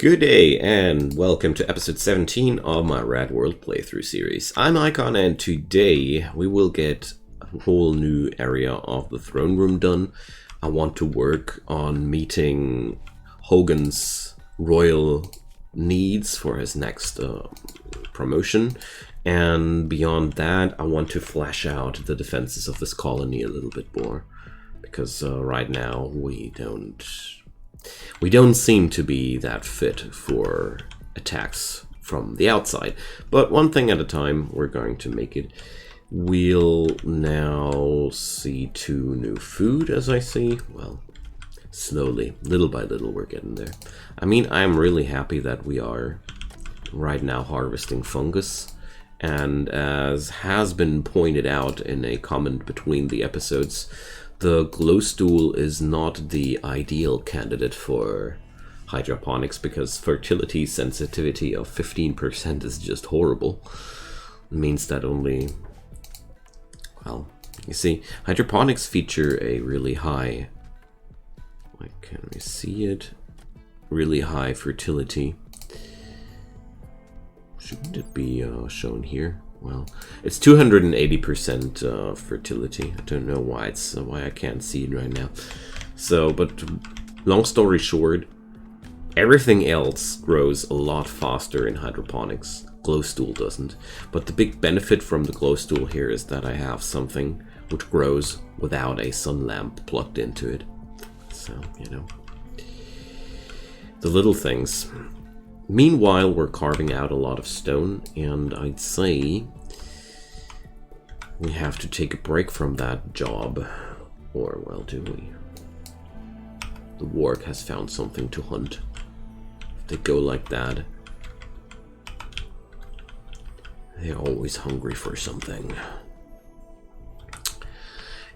Good day and welcome to episode 17 of my Radworld playthrough series. I'm Icon and today we will get a whole new area of the throne room done. I want to work on meeting Hogan's royal needs for his next promotion, and beyond that I want to flesh out the defenses of this colony a little bit more, because right now we don't seem to be that fit for attacks from the outside. But one thing at a time, we're going to make it. We'll now see 2 new food, as I see. Well, slowly, little by little, we're getting there. I mean, I'm really happy that we are right now harvesting fungus. And as has been pointed out in a comment between the episodes, the glowstool is not the ideal candidate for hydroponics because fertility sensitivity of 15% is just horrible. It means that only, well, you see, hydroponics feature a really high, like, can we see it? Really high fertility. Shouldn't it be shown here? Well, it's 280% fertility. I don't know why why I can't see it right now. So, but long story short, everything else grows a lot faster in hydroponics. Glowstool doesn't. But the big benefit from the glowstool here is that I have something which grows without a sun lamp plugged into it. So, you know, the little things. Meanwhile, we're carving out a lot of stone, and I'd say we have to take a break from that job. Or, well, do we? The warg has found something to hunt. If they go like that, they're always hungry for something.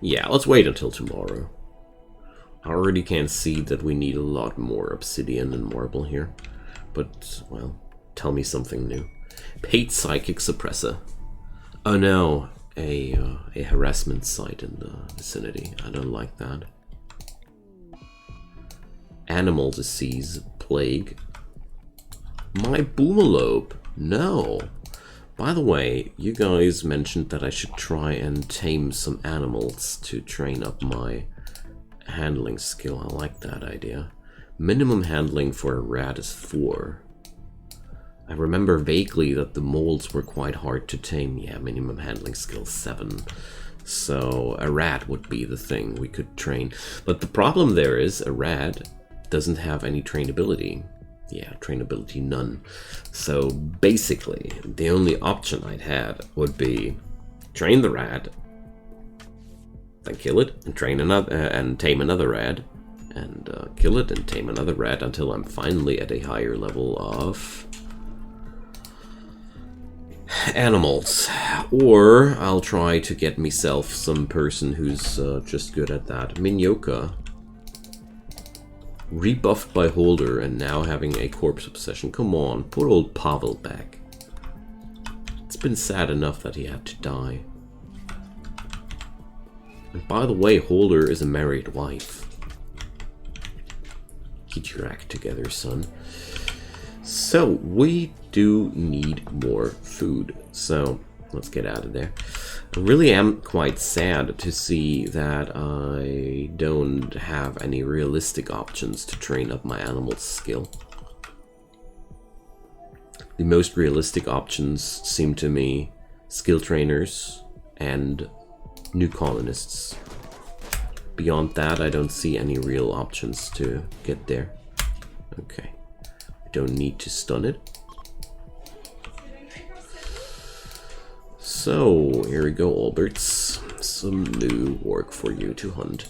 Yeah, let's wait until tomorrow. I already can see that we need a lot more obsidian and marble here. But, well, tell me something new. Paid psychic suppressor. Oh no, a harassment site in the vicinity. I don't like that. Animal disease, plague. My boomalope. No. By the way, you guys mentioned that I should try and tame some animals to train up my handling skill. I like that idea. Minimum handling for a rat is 4. I remember vaguely that the moles were quite hard to tame. Yeah, minimum handling skill 7. So a rat would be the thing we could train. But the problem there is a rat doesn't have any trainability. Yeah, trainability none. So basically, the only option I'd had would be train the rat, then kill it, and train another, and tame another rat. And kill it and tame another rat until I'm finally at a higher level of animals. Or I'll try to get myself some person who's just good at that. Minyoka. Rebuffed by Holder and now having a corpse obsession. Come on, put old Pavel back. It's been sad enough that he had to die. And by the way, Holder is a married wife. Get your act together, son. So, we do need more food. So, let's get out of there. I really am quite sad to see that I don't have any realistic options to train up my animal's skill. The most realistic options seem to me skill trainers and new colonists. Beyond that, I don't see any real options to get there. Okay. We don't need to stun it. So, here we go, Alberts. Some new work for you to hunt.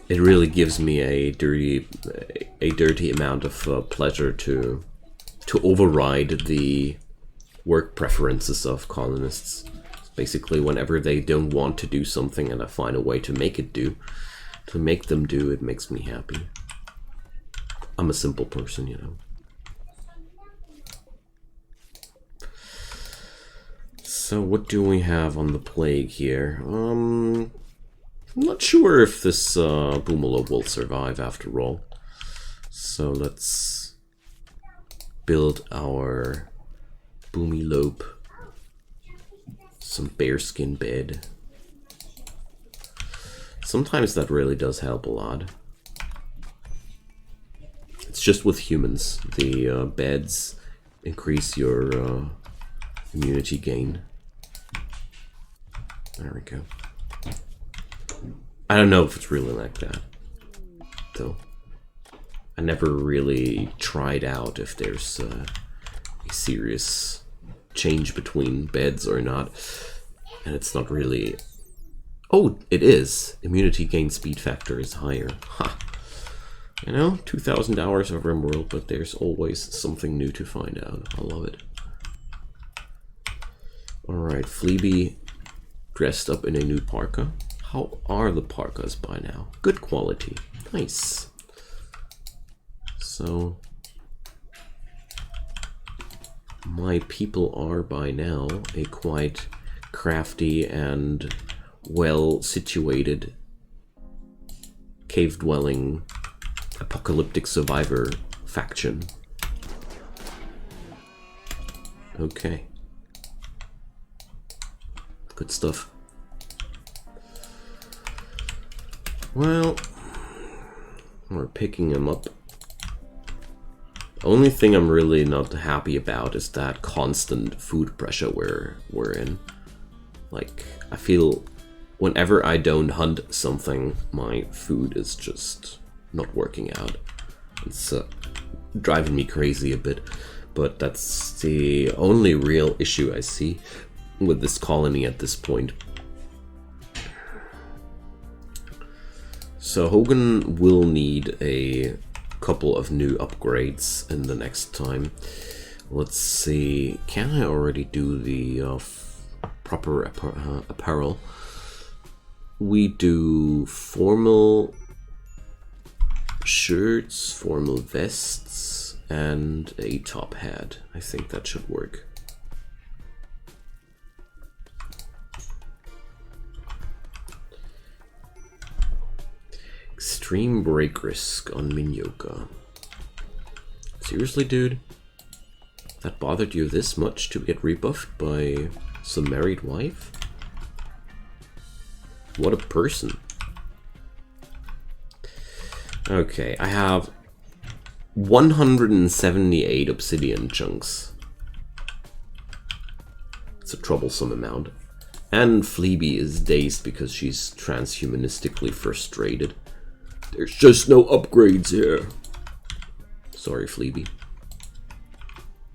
It really gives me a dirty amount of pleasure to override the work preferences of colonists. Basically, whenever they don't want to do something and I find a way to make them do, it makes me happy. I'm a simple person, you know. So what do we have on the plague here? I'm not sure if this Boomalo will survive after all. So let's build our boomy lope, some bearskin bed. Sometimes that really does help a lot. It's just with humans. The beds increase your immunity gain. There we go. I don't know if it's really like that, though. I never really tried out if there's a serious change between beds or not. And it's not really... Oh, it is. Immunity gain speed factor is higher. Ha! You know, 2,000 hours of Rimworld, but there's always something new to find out. I love it. Alright, Fleeby dressed up in a new parka. How are the parkas by now? Good quality. Nice. So, my people are by now a quite crafty and well-situated cave-dwelling apocalyptic survivor faction. Okay. Good stuff. Well, we're picking him up. The only thing I'm really not happy about is that constant food pressure we're in. Like, I feel whenever I don't hunt something, my food is just not working out. It's driving me crazy a bit, but that's the only real issue I see with this colony at this point. So Hogan will need a couple of new upgrades in the next time. Let's see, can I already do the proper apparel? We do formal shirts, formal vests, and a top hat. I think that should work. Extreme break risk on Minyoka. Seriously, dude? That bothered you this much to get rebuffed by some married wife? What a person. Okay, I have 178 obsidian chunks. It's a troublesome amount. And Fleeby is dazed because she's transhumanistically frustrated. There's just no upgrades here. Sorry, Fleeby.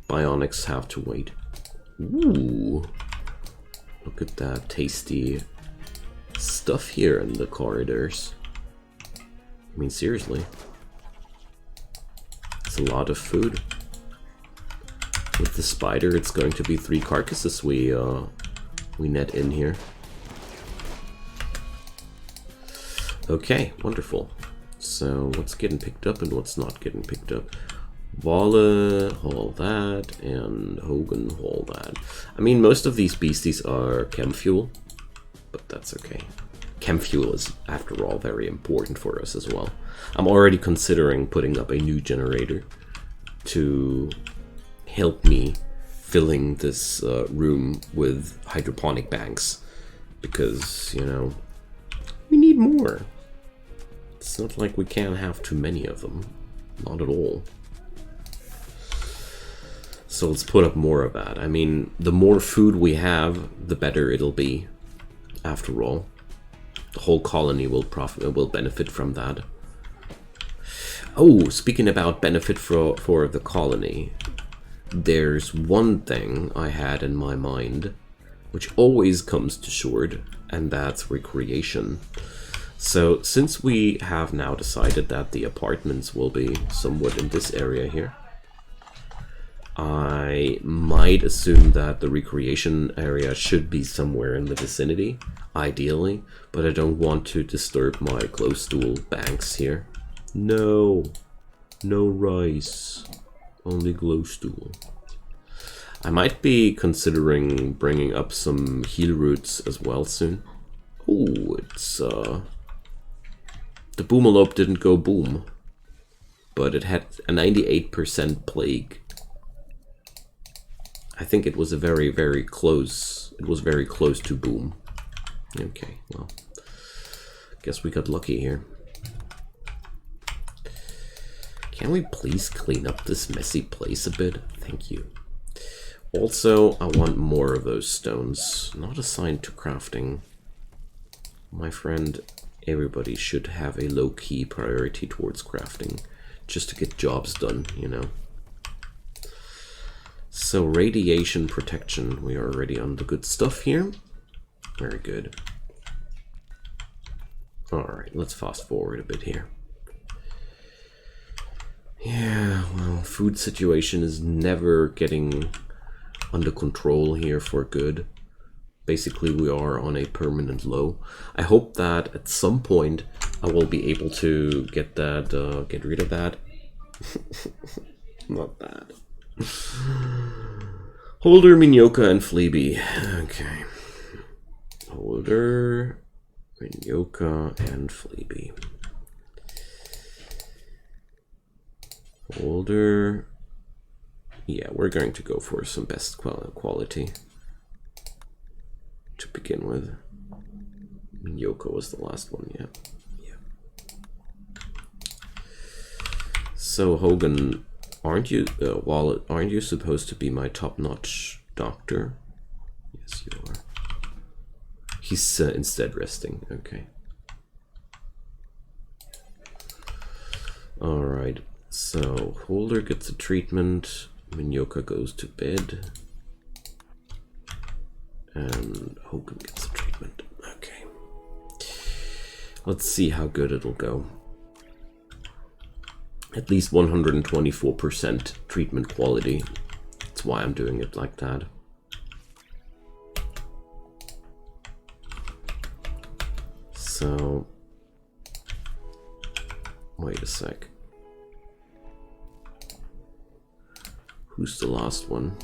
Bionics have to wait. Ooh. Look at that tasty stuff here in the corridors. I mean, seriously. It's a lot of food. With the spider, it's going to be 3 carcasses we net in here. Okay, wonderful. So what's getting picked up and what's not getting picked up? Walla, haul that, and Hogan, haul that. I mean, most of these beasties are chem fuel, but that's okay. Chem fuel is, after all, very important for us as well. I'm already considering putting up a new generator to help me filling this room with hydroponic banks, because, you know, we need more. It's not like we can't have too many of them. Not at all. So let's put up more of that. I mean, the more food we have, the better it'll be. After all, the whole colony will benefit from that. Oh, speaking about benefit for the colony, there's one thing I had in my mind, which always comes to short, and that's recreation. So, since we have now decided that the apartments will be somewhat in this area here, I might assume that the recreation area should be somewhere in the vicinity, ideally, but I don't want to disturb my glowstool banks here. No, no rice, only glowstool. I might be considering bringing up some heal roots as well soon. Oh, it's the boomalope didn't go boom, but it had a 98% plague. I think it was a very, very close. It was very close to boom. Okay, well, guess we got lucky here. Can we please clean up this messy place a bit? Thank you. Also, I want more of those stones, not assigned to crafting. My friend, everybody should have a low-key priority towards crafting, just to get jobs done, you know. So, radiation protection, we are already on the good stuff here. Very good. Alright, let's fast forward a bit here. Yeah, well, food situation is never getting under control here for good. Basically, we are on a permanent low. I hope that at some point I will be able to get that, get rid of that. Not that. Holder, Minyoka, and Fleeby. Okay. Holder, Minyoka, and Fleeby. Holder. Yeah, we're going to go for some best quality to begin with. Minyoka was the last one, yeah. So Hogan, aren't you Wallet? Aren't you supposed to be my top-notch doctor? Yes, you are. He's instead resting. Okay. All right. So Holder gets a treatment. Minyoka goes to bed. And Hogan gets a treatment. Okay. Let's see how good it'll go. At least 124% treatment quality. That's why I'm doing it like that. So, wait a sec. Who's the last one?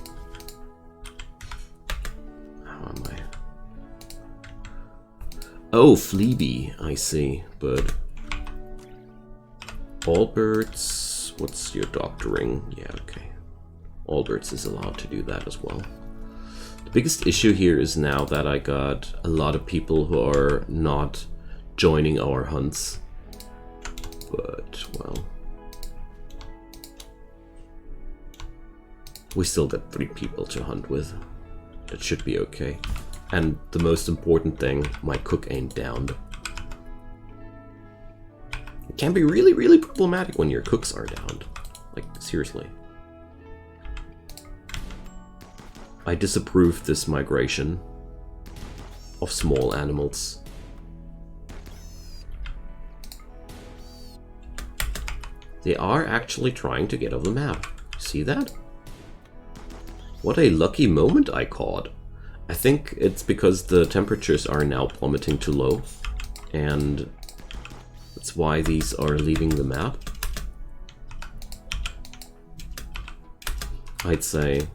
How am I? Oh, Fleeby, I see, but Alberts, what's your doctoring? Yeah, okay. Alberts is allowed to do that as well. The biggest issue here is now that I got a lot of people who are not joining our hunts. But, well, we still got 3 people to hunt with. It should be okay. And the most important thing, my cook ain't downed. It can be really, really problematic when your cooks are downed. Like, seriously. I disapprove this migration of small animals. They are actually trying to get off the map. See that? What a lucky moment I caught. I think it's because the temperatures are now plummeting too low, and that's why these are leaving the map. I'd say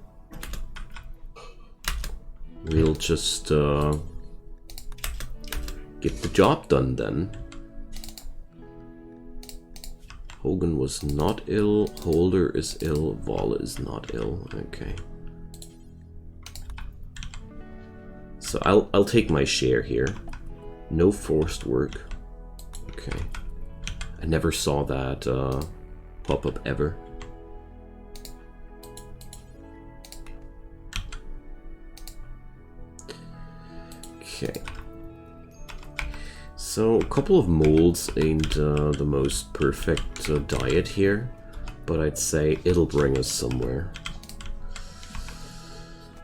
we'll just get the job done then. Hogan was not ill, Holder is ill, Vala is not ill. Okay. So I'll take my share here. No forced work. Okay. I never saw that pop up ever. Okay. So a couple of molds ain't the most perfect diet here, but I'd say it'll bring us somewhere.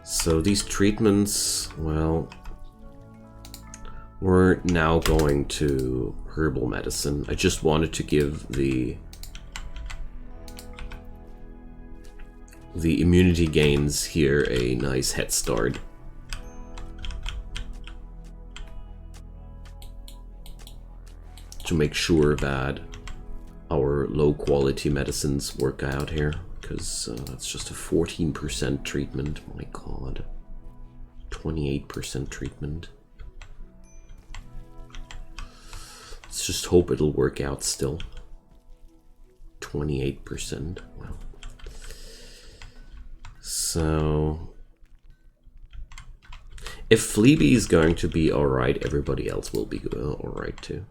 So these treatments, well, we're now going to herbal medicine. I just wanted to give the immunity gains here a nice head start. To make sure that our low quality medicines work out here. Because that's just a 14% treatment, my god. 28% treatment. Let's just hope it'll work out still. 28%. Well, so if Fleabee is going to be alright, everybody else will be alright too.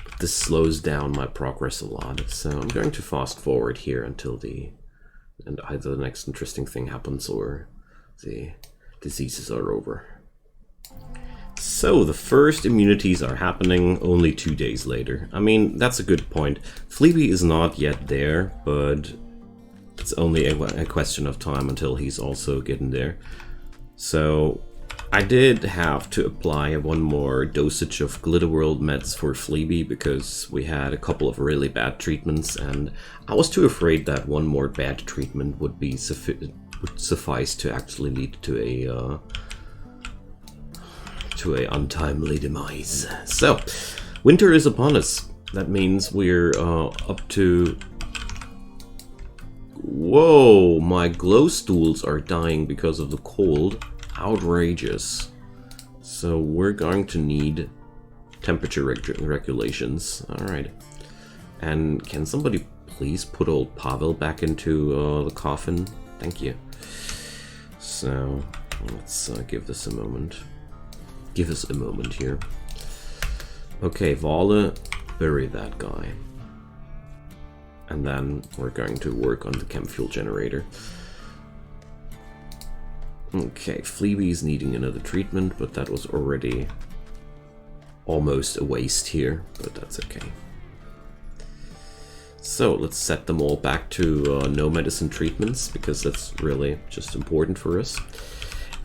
But this slows down my progress a lot, so I'm going to fast forward here until either the next interesting thing happens or the diseases are over. So the first immunities are happening only 2 days later. I mean, that's a good point. Fleabee is not yet there, but it's only a question of time until he's also getting there. So I did have to apply one more dosage of Glitterworld meds for Fleabee because we had a couple of really bad treatments, and I was too afraid that one more bad treatment would be suffice to actually lead to a untimely demise. So, winter is upon us. That means we're up to... Whoa, my glow stools are dying because of the cold. Outrageous. So we're going to need temperature regulations. Alright. And can somebody please put old Pavel back into the coffin? Thank you. So, let's give this a moment. Give us a moment here. Okay, Vale, bury that guy. And then we're going to work on the chem fuel generator. Okay, Fleabee's needing another treatment, but that was already almost a waste here, but that's okay. So let's set them all back to no medicine treatments, because that's really just important for us.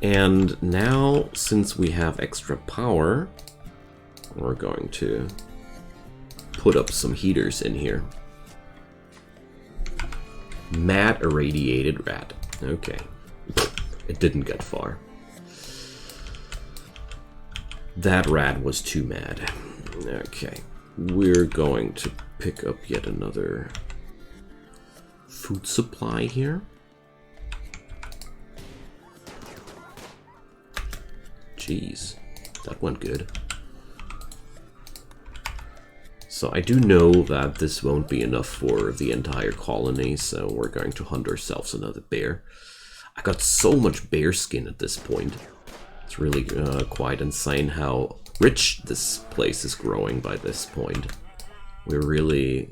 And now, since we have extra power, we're going to put up some heaters in here. Mad irradiated rat. Okay. It didn't get far. That rat was too mad. Okay. We're going to pick up yet another food supply here. Jeez, that went good. So I do know that this won't be enough for the entire colony, so we're going to hunt ourselves another bear. I got so much bear skin at this point. It's really quite insane how rich this place is growing by this point. We're really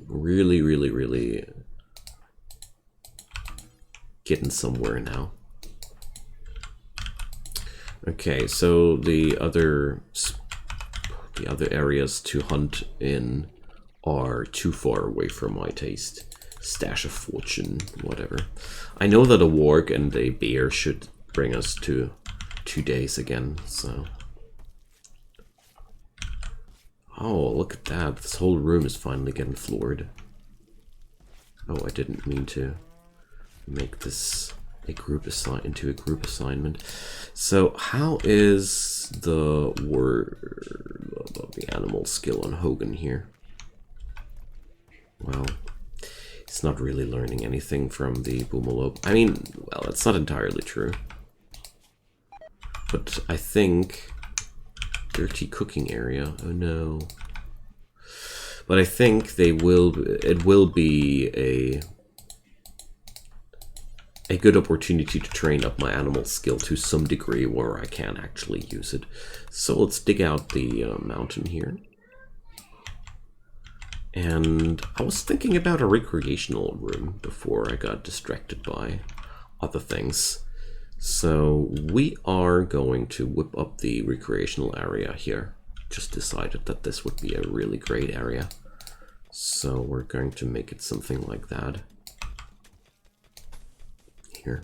getting somewhere now. Okay, so the other areas to hunt in are too far away from my taste. Stash of fortune, whatever. I know that a warg and a bear should bring us to 2 days again, so... Oh, look at that. This whole room is finally getting floored. Oh, I didn't mean to make this into a group assignment. So how is the animal skill on Hogan here? Well, he's not really learning anything from the Boomelope. I mean, well, that's not entirely true. But I think dirty cooking area. Oh no. But I think it will be a good opportunity to train up my animal skill to some degree where I can actually use it. So let's dig out the mountain here. And I was thinking about a recreational room before I got distracted by other things. So we are going to whip up the recreational area here. Just decided that this would be a really great area. So we're going to make it something like that. Here.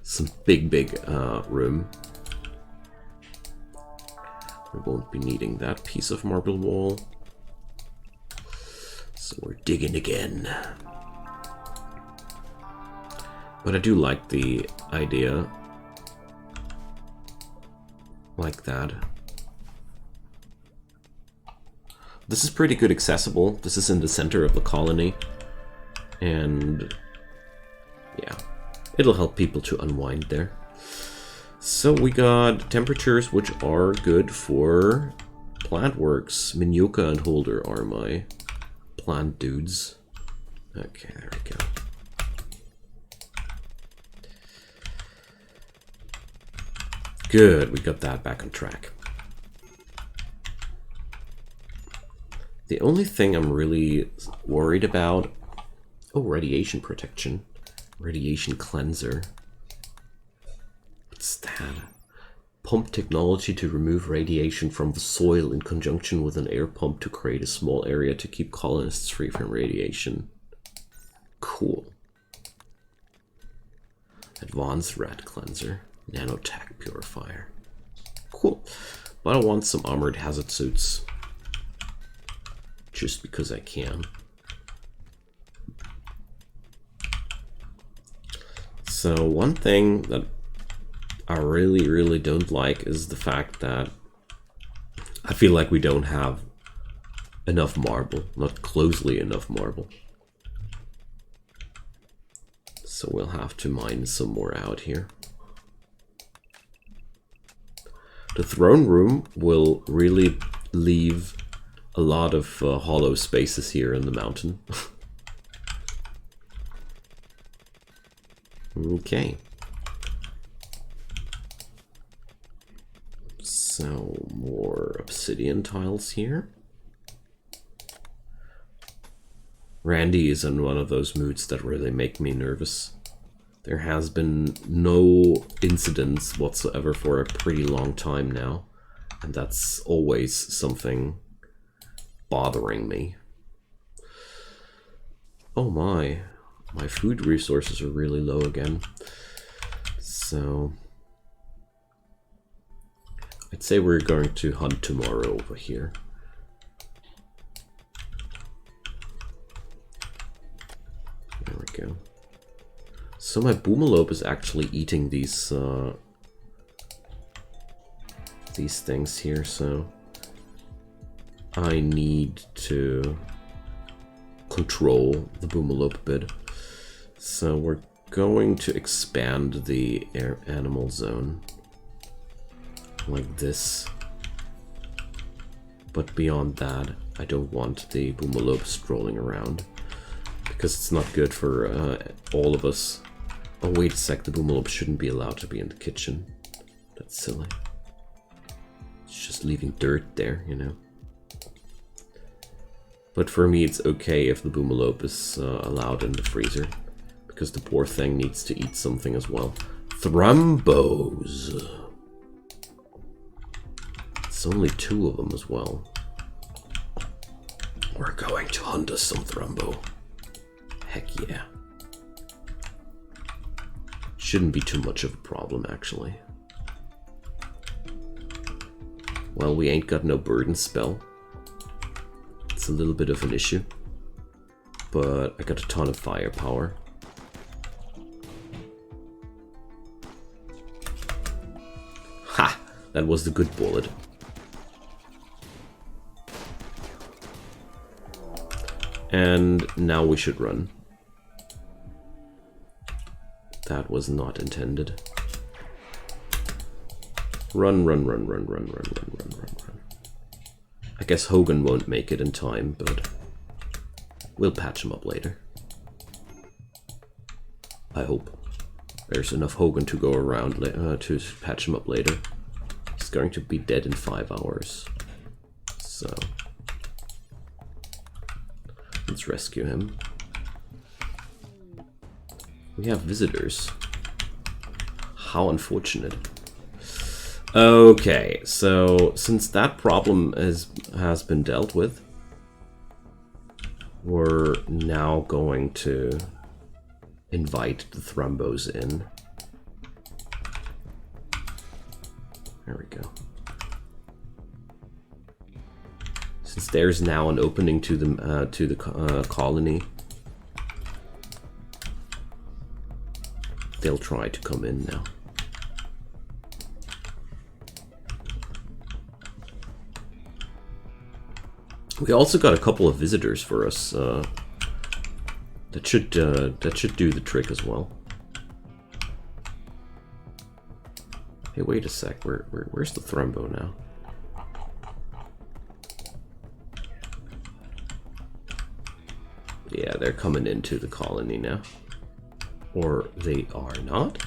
Some big room. We won't be needing that piece of marble wall. So we're digging again. But I do like the idea like that. This is pretty good accessible. This is in the center of the colony. And yeah, it'll help people to unwind there. So we got temperatures which are good for plant works. Minyoka and Holder are my plant dudes. Okay, there we go. Good, we got that back on track. The only thing I'm really worried about... Oh, radiation protection. Radiation cleanser. What's that? Pump technology to remove radiation from the soil in conjunction with an air pump to create a small area to keep colonists free from radiation. Cool. Advanced rat cleanser. Nanotech purifier. Cool. But I want some armored hazard suits. Just because I can. So one thing that I really don't like is the fact that I feel like we don't have enough marble, not closely enough marble. So we'll have to mine some more out here. The throne room will really leave a lot of hollow spaces here in the mountain. Okay. So, more obsidian tiles here. Randy is in one of those moods that really make me nervous. There has been no incidents whatsoever for a pretty long time now. And that's always something bothering me. Oh my food resources are really low again. So I'd say we're going to hunt tomorrow over here. There we go. So my Boomalope is actually eating these things here, so I need to control the Boomalope a bit. So we're going to expand the animal zone like this. But beyond that, I don't want the Boomalope strolling around because it's not good for all of us. Oh, wait a sec, the Boomalope shouldn't be allowed to be in the kitchen. That's silly. It's just leaving dirt there, you know. But for me, it's okay if the Boomalope is allowed in the freezer, because the poor thing needs to eat something as well. Thrumbos. It's only 2 of them as well. We're going to hunt us some Thrumbo. Heck yeah. Shouldn't be too much of a problem, actually. Well, we ain't got no burden spell. It's a little bit of an issue. But I got a ton of firepower. Ha! That was the good bullet. And now we should run. That was not intended. Run, run, run, run, run, run, run, run, run, run. I guess Hogan won't make it in time, but we'll patch him up later. I hope. There's enough Hogan to go around to patch him up later. He's going to be dead in 5 hours. So let's rescue him. We have visitors. How unfortunate. Okay, so since that problem has been dealt with, we're now going to invite the Thrumbos in. There we go. Since there's now an opening to the colony, they'll try to come in now. We also got a couple of visitors for us. That should do the trick as well. Hey, wait a sec. Where's the Thrumbo now? Yeah, they're coming into the colony now. Or they are not?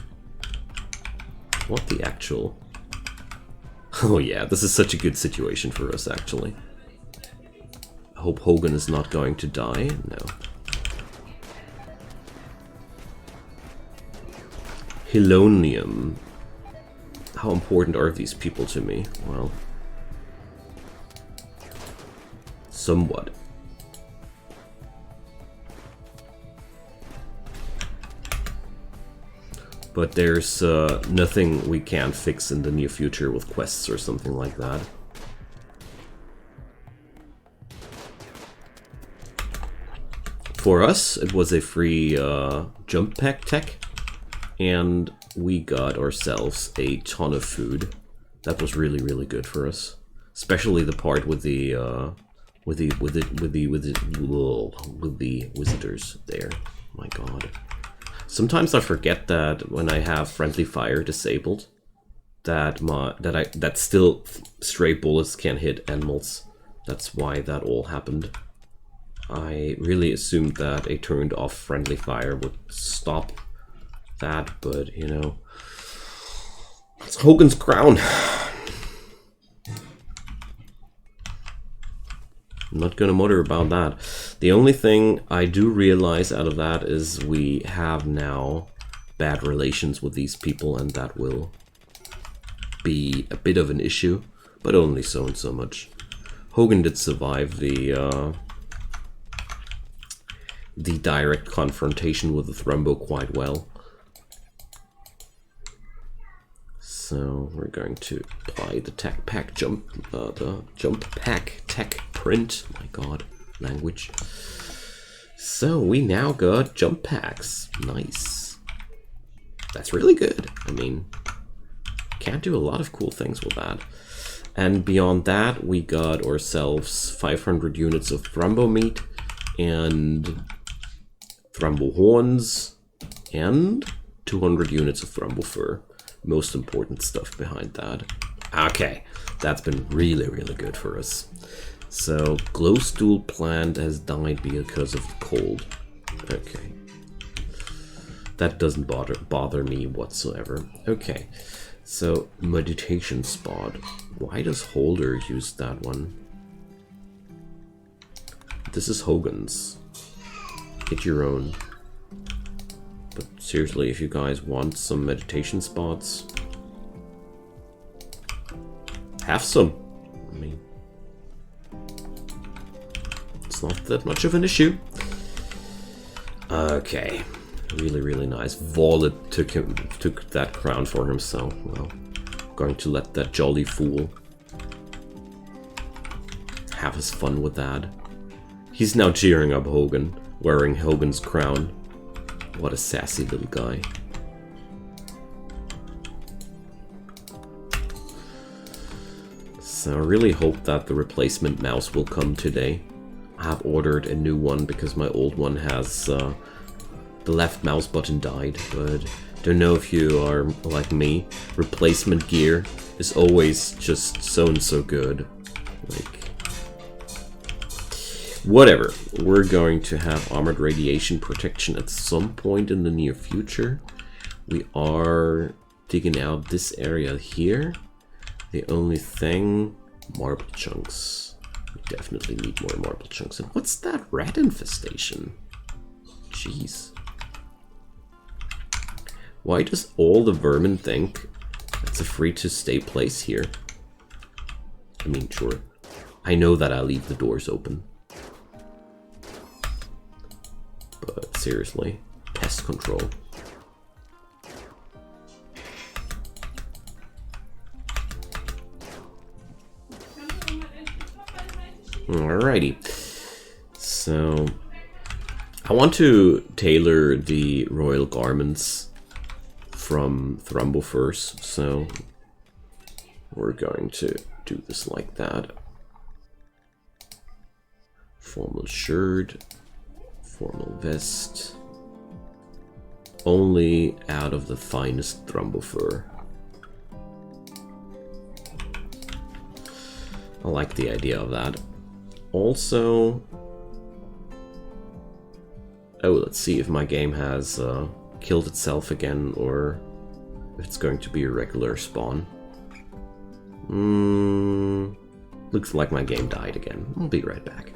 What the actual... Oh yeah, this is such a good situation for us, actually. I hope Hogan is not going to die. No. Helonium. How important are these people to me? Well... somewhat. But there's nothing we can't fix in the near future with quests or something like that. For us, it was a free jump pack tech, and we got ourselves a ton of food. That was really, really good for us, especially the part with the visitors there. My God. Sometimes I forget that when I have friendly fire disabled, that still stray bullets can hit animals. That's why that all happened. I really assumed that a turned off friendly fire would stop that, but you know, it's Hogan's crown. I'm not gonna mutter about that. The only thing I do realize out of that is we have now bad relations with these people, and that will be a bit of an issue, but only so and so much. Hogan did survive the direct confrontation with the Thrumbo quite well. So we're going to apply the tech pack jump pack tech print. My God, language. So we now got jump packs. Nice. That's really good. I mean, can't do a lot of cool things with that. And beyond that, we got ourselves 500 units of Thrumbo meat and Thrumbo horns and 200 units of Thrumbo fur. Most important stuff behind that. Okay, that's been really, really good for us. So, glowstool plant has died because of the cold. Okay. That doesn't bother me whatsoever. Okay, so meditation spot. Why does Holder use that one? This is Hogan's. Get your own. But seriously, if you guys want some meditation spots, have some. I mean, it's not that much of an issue. Okay, really, really nice. Vault took that crown for himself. Well, going to let that jolly fool have his fun with that. He's now cheering up Hogan, wearing Hogan's crown. What a sassy little guy. So I really hope that the replacement mouse will come today. I have ordered a new one because my old one has the left mouse button died, but don't know if you are like me. Replacement gear is always just so and so good. Like, whatever, we're going to have armored radiation protection at some point in the near future. We are digging out this area here. The only thing, marble chunks. We definitely need more marble chunks. And what's that rat infestation? Jeez. Why does all the vermin think it's a free to stay place here? I mean, sure. I know that I leave the doors open. But seriously, pest control. Alrighty. So, I want to tailor the royal garments from Thrumbo first, so we're going to do this like that. Formal shirt. Formal vest. Only out of the finest Thrumbo fur. I like the idea of that. Also, Oh, let's see if my game has killed itself again, or if it's going to be a regular spawn. Looks like my game died again. I'll be right back.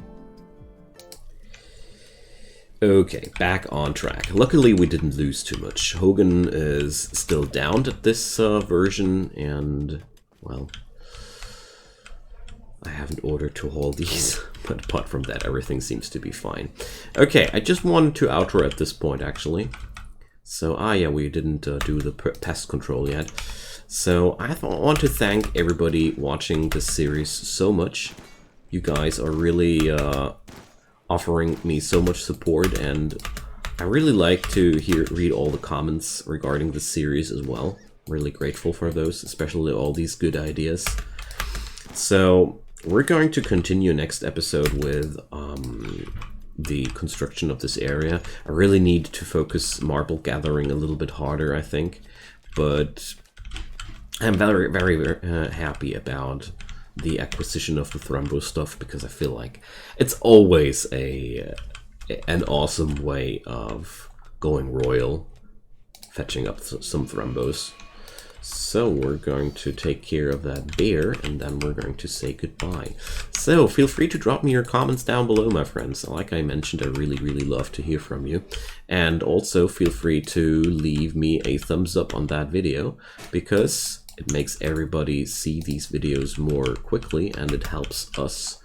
Okay, back on track. Luckily we didn't lose too much. Hogan is still down at this version, and, well, I haven't ordered to haul these, but apart from that, everything seems to be fine. Okay, I just wanted to outro at this point, actually. So, yeah, we didn't do the pest control yet. So, I want to thank everybody watching this series so much. You guys are really offering me so much support, and I really like to read all the comments regarding the series as well. Really grateful for those, especially all these good ideas. So we're going to continue next episode with the construction of this area. I really need to focus marble gathering a little bit harder, I think, but I'm very, very happy about the acquisition of the Thrumbo stuff, because I feel like it's always an awesome way of going royal, fetching up some Thrumbos. So we're going to take care of that bear, and then we're going to say goodbye. So feel free to drop me your comments down below, my friends. Like I mentioned, I really, really love to hear from you. And also feel free to leave me a thumbs up on that video, because it makes everybody see these videos more quickly, and it helps us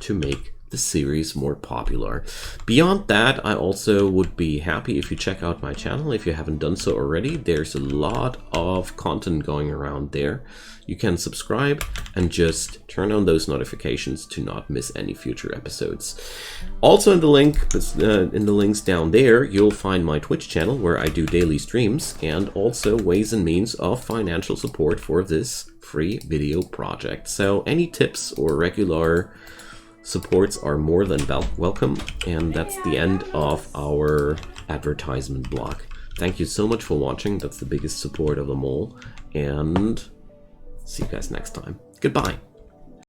to make the series more popular. Beyond that, I also would be happy if you check out my channel if you haven't done so already. There's a lot of content going around there. You can subscribe and just turn on those notifications to not miss any future episodes. Also in the links down there, you'll find my Twitch channel where I do daily streams, and also ways and means of financial support for this free video project. So any tips or regular supports are more than welcome, and that's the end of our advertisement block. Thank you so much for watching. That's the biggest support of them all, and see you guys next time. Goodbye.